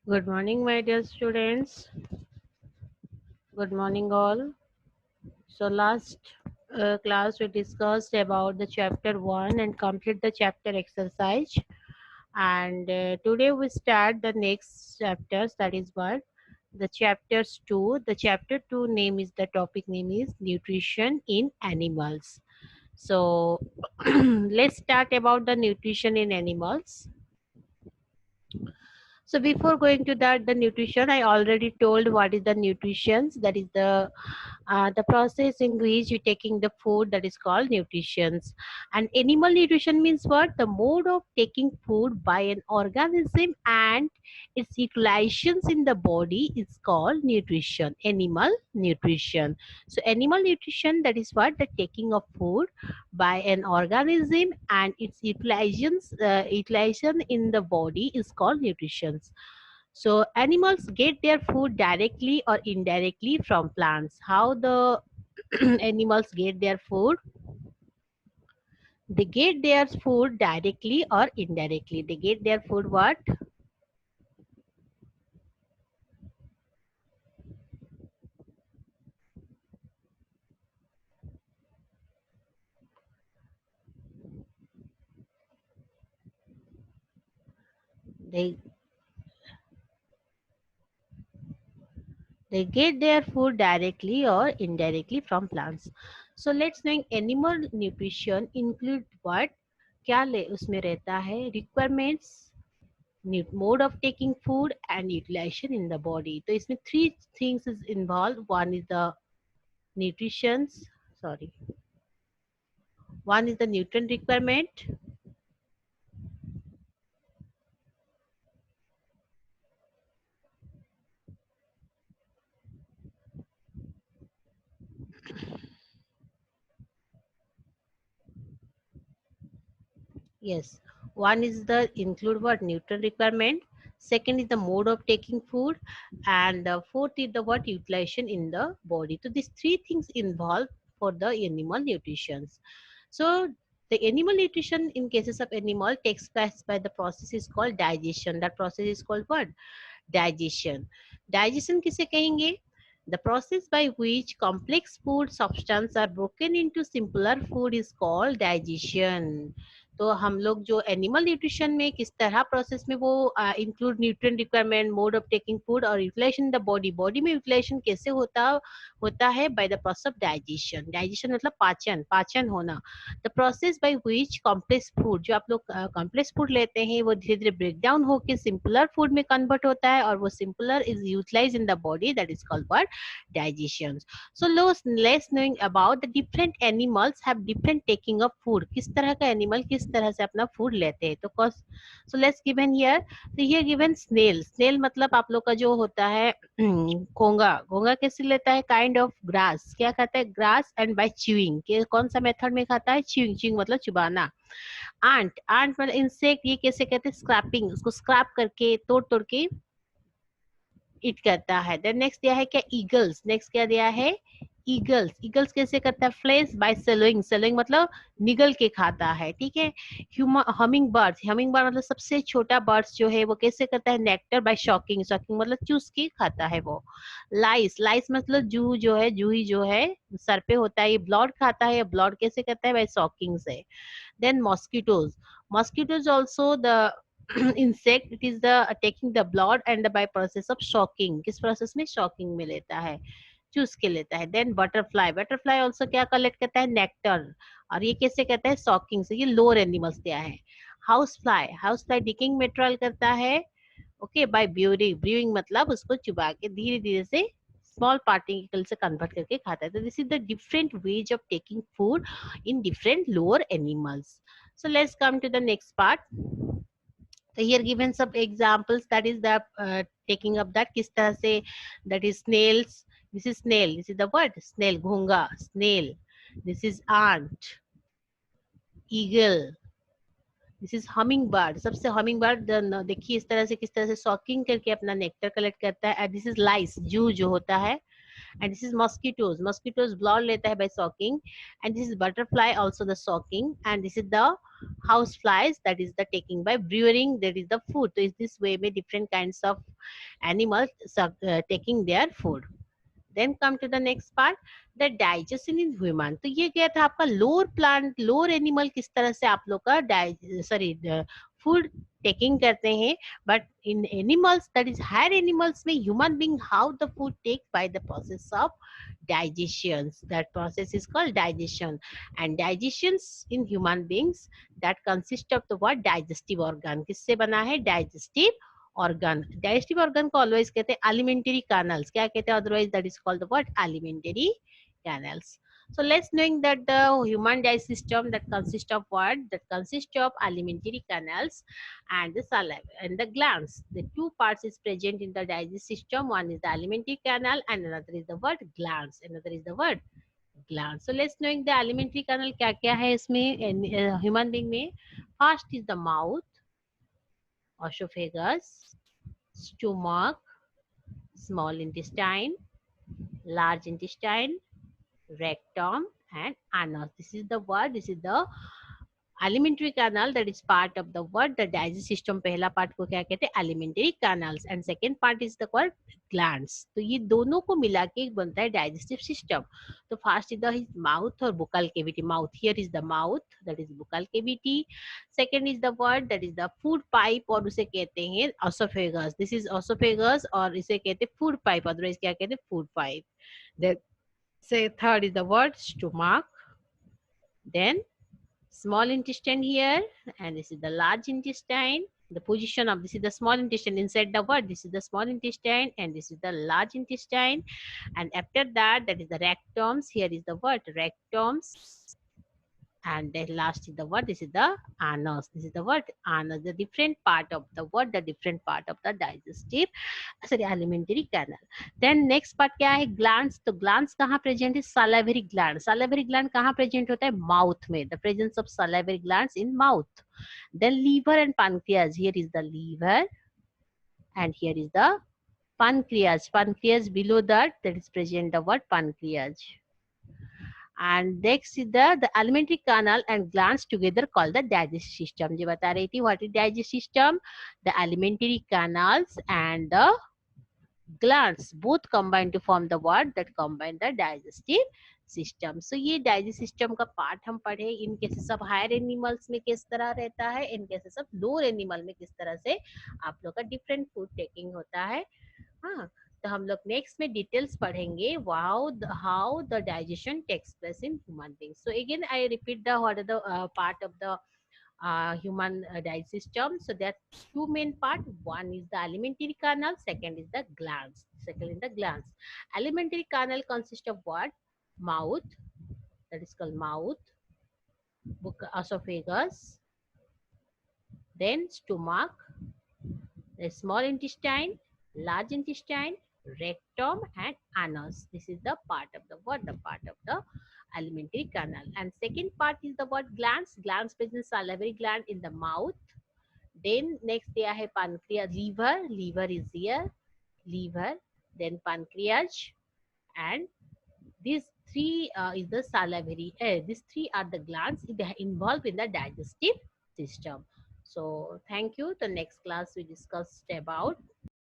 Good morning, my dear students. Good morning, all. So, last class we discussed about the chapter 1 and complete the chapter exercise. And today we start the next chapters, that is what? The chapters 2. The chapter 2 name is the topic name is nutrition in animals. So, let's start about the nutrition in animals. So before going to that, the nutrition, I already told what is the nutrition. That is the process in which you're taking the food, that is called nutrition. And animal nutrition means what? The mode of taking food by an organism and its utilizations in the body is called nutrition. Animal nutrition. So animal nutrition, that is what? The taking of food by an organism and its utilization in the body is called nutrition. So animals get their food directly or indirectly from plants. How the animals get their food? They get their food directly or indirectly. They get their food what? They they get their food directly or indirectly from plants. So let's know animal nutrition include what? क्या ले उसमें रहता है? Requirements, mode of taking food and utilization in the body. So इसमें three things is involved. One is the nutrition, sorry, one is the nutrient requirement. Yes, one is the include what? Nutrient requirement. Second is the mode of taking food, and the fourth is the what? Utilization in the body. So these three things involved for the animal nutrition. So the animal nutrition in cases of animal takes place by the process is called digestion. That process is called what? Digestion. Digestion किसे कहेंगे? The process by which complex food substance are broken into simpler food is called digestion. तो हम लोग जो animal nutrition में किस तरह process में वो include nutrient requirement, mode of taking food और यूटिलाइजेशन द बॉडी, बॉडी में यूटिलाइजेशन कैसे होता होता है? Bye the process of digestion. Digestion मतलब पाचन, पाचन होना. The process by which complex food, जो आप लोग कॉम्प्लेक्स फूड लेते हैं, वो धीरे धीरे ब्रेक डाउन होकर सिंपलर फूड में कन्वर्ट होता है और वो simpler is utilize in the body, that is called what? Digestion. So let's knowing about the different animals have different taking of food. किस तरह का एनिमल किस तरह से अपना फूड लेते हैं. तो cos so let's given here. तो हियर गिवन स्नेल. स्नेल मतलब आप लोग का जो होता है घोंगा. घोंगा कैसे लेता है? Kind of grass. क्या खाता है? Grass and by chewing. कौन सा मेथड में खाता है? च्यूइंग. च्यूइंग मतलब चुबाना. आंट. आंट मतलब इंसेक्ट. ये कैसे कहते हैं? स्क्रैपिंग. उसको स्क्रैप करके तोड़ तोड़ के इट करता है. देन नेक्स्ट दिया है क्या? ईगल्स. नेक्स्ट क्या दिया है? ईगल्स. ईगल्स कैसे करता है? Flesh bye सेलोइंग. सेलोइंग मतलब निगल के खाता है. ठीक है. Humming birds. हमिंग बर्ड मतलब सबसे छोटा बर्ड्स जो है वो कैसे करता है? Nectar bye shocking. शॉकिंग मतलब चूस के खाता है वो. लाइस. लाइस मतलब जू जो है, जूही जो है सर पे होता है, ये ब्लड खाता है. ब्लड कैसे करता है? बाय शॉकिंग से. Then mosquitoes. Mosquitoes also the insect. It is the taking the blood and the by process of shocking. किस process में? Shocking में लेता है, चूस के लेता है. Then butterfly. बटरफ्लाई ऑल्सो क्या कलेक्ट करता है? नेक्टर. और ये कैसे करता है? सॉकिंग से. ये लोअर एनिमल्स दिया है. House fly. House fly डिकिंग material करता है. ओके. बाय ब्यूरिंग. ब्रूइंग मतलब उसको चुबा के धीरे धीरे से स्मॉल पार्टिकल से कन्वर्ट करके खाता है. तो this is the different ways of taking food in different lower animals. So let's come to the next part. So here given some examples, that is the taking up that किस तरह से, that is snails. This is snail. This is the word snail. घोंगा. Snail. This is ant. Eagle. This is humming bird. सबसे humming bird देखिए इस तरह से किस तरह से सॉकिंग करके अपना नेक्टर कलेक्ट करता है. दिस इज लाइस. जू जो होता है and this is mosquitoes blood leta hai by sucking, and this is butterfly also the sucking, and this is the house flies, that is the taking by brewing, that is the food. So is this way में different kinds of animals taking their food. Then come to the next part, the digestion in human. तो ये क्या था आपका lower plant, lower animal किस तरह से आप लोग का सॉरी फूड टेकिंग करते हैं, but in animals that is higher animals में human being how the food take by the process of digestion, that process is called digestion, and digestions in human beings that consist of the what digestive organ, किससे बना है digestive organ. Digestive organ को always कहते हैं alimentary canals, क्या कहते हैं otherwise, that is called the what alimentary canals. So let's knowing that the human digestive system that consists of what, that consists of alimentary canals and the saliva and the glands. The two parts is present in the digestive system. One is the alimentary canal and another is the what glands, another is the what glands. So let's knowing the alimentary canal क्या क्या है इसमें human being में. First is the mouth, esophagus, stomach, small intestine, large intestine, rectum, and anus. This is the word, this is the alimentary canal, that is part of the word the digestive system. पहला part को क्या कहते हैं alimentary canals, and second part is the called glands. तो ये दोनों को मिला के बनता है digestive system. तो first is the mouth और buccal cavity. Mouth, here is the mouth, that is buccal cavity. Second is the word that is the food pipe, और उसे कहते हैं esophagus. This is esophagus और इसे कहते हैं food pipe, otherwise क्या कहते हैं food pipe. Then say third is the word stomach, then small intestine here, and this is the large intestine. The position of this is the small intestine inside the word, this is the small intestine, and this is the large intestine. And after that, that is the rectums, here is the word rectums, and then last is the word, this is the anus, this is the word anus, the different part of the word, the different part of the digestive sorry alimentary canal. Then next part क्या है glands. तो glands कहाँ present है, salivary gland. Salivary gland कहाँ present होता है, mouth में, the presence of salivary glands in mouth. Then liver and pancreas, here is the liver and here is the pancreas. Pancreas below that, that is present the word pancreas. And next is the alimentary canal and glands together called the digestive system. जो बता रही थी what is digestive system, the alimentary canals and the glands both combine to form the word that combine the digestive system. So ये digestive system का part हम पढ़े. इन cases of higher animals में किस तरह रहता है, इन केसेस ऑफ लोअर एनिमल में किस तरह से आप लोग का डिफरेंट फूड टेकिंग होता है. हाँ, तो हम लोग नेक्स्ट में डिटेल्स पढ़ेंगे how the digestion takes place in human being. So again I repeat the what are the part of the human digestive system. So there are two main part. One is the alimentary canal, second is the glands. Alimentary canal consists of what? Mouth, that is called mouth, esophagus, then stomach, the small intestine, large intestine, rectum, and anus. This is the part of the what? The part of the alimentary canal. And second part is the what? Glands. Glands present salivary gland in the mouth. Then next there है pancreas, liver is here, liver, then pancreas, and these three is the salivary. These three are the glands involved in the digestive system. So thank you. The next class we discussed about